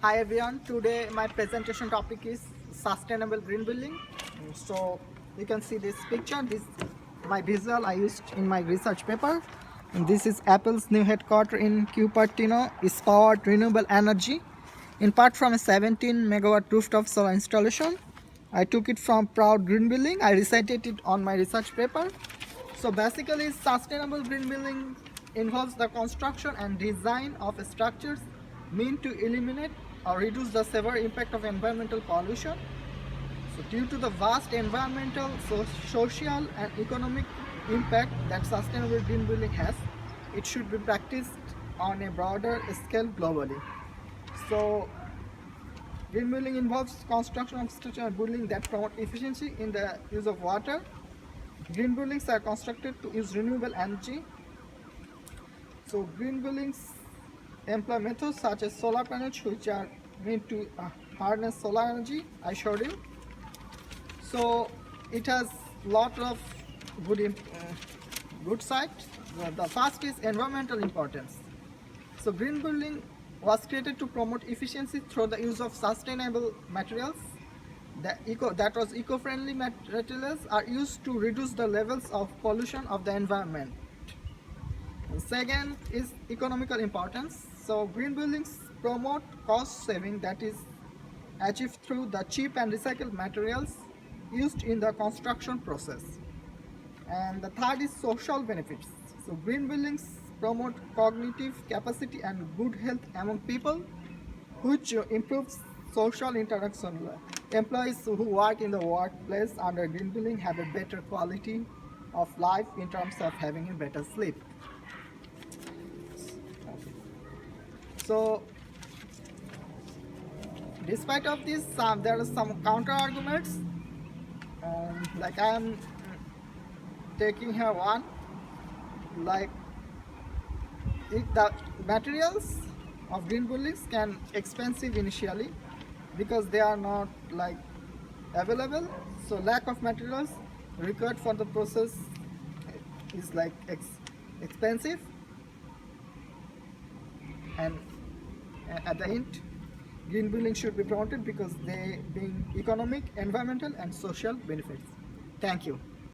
Hi everyone, today my presentation topic is sustainable green building. So you can see this picture, this my visual I used in my research paper. And this is Apple's new headquarters in Cupertino is powered renewable energy in part from a 17 megawatt rooftop solar installation. I took it from Proud Green Building. I recited it on my research paper. So basically sustainable green building involves the construction and design of structures meant to eliminate or reduce the severe impact of environmental pollution. So due to the vast environmental, social and economic impact that sustainable green building has, it should be practiced on a broader scale globally. So green building involves construction of structure and building that promote efficiency in the use of water. Green buildings are constructed to use renewable energy. So green buildings employ methods such as solar panels, which are meant to harness solar energy. I showed you. So it has lot of good sides. The first is environmental importance. So green building was created to promote efficiency through the use of sustainable materials. That was eco-friendly materials are used to reduce the levels of pollution of the environment. Second is economical importance. So green buildings promote cost saving that is achieved through the cheap and recycled materials used in the construction process. And the third is social benefits. So green buildings promote cognitive capacity and good health among people, which improves social interaction. Employees who work in the workplace under green building have a better quality of life in terms of having a better sleep. So despite of this, there are some counter arguments. Like I am taking here one, like the materials of green buildings can expensive initially because they are not like available. So lack of materials required for the process is like expensive, and at the end green building should be promoted because they bring economic, environmental and social benefits. Thank you.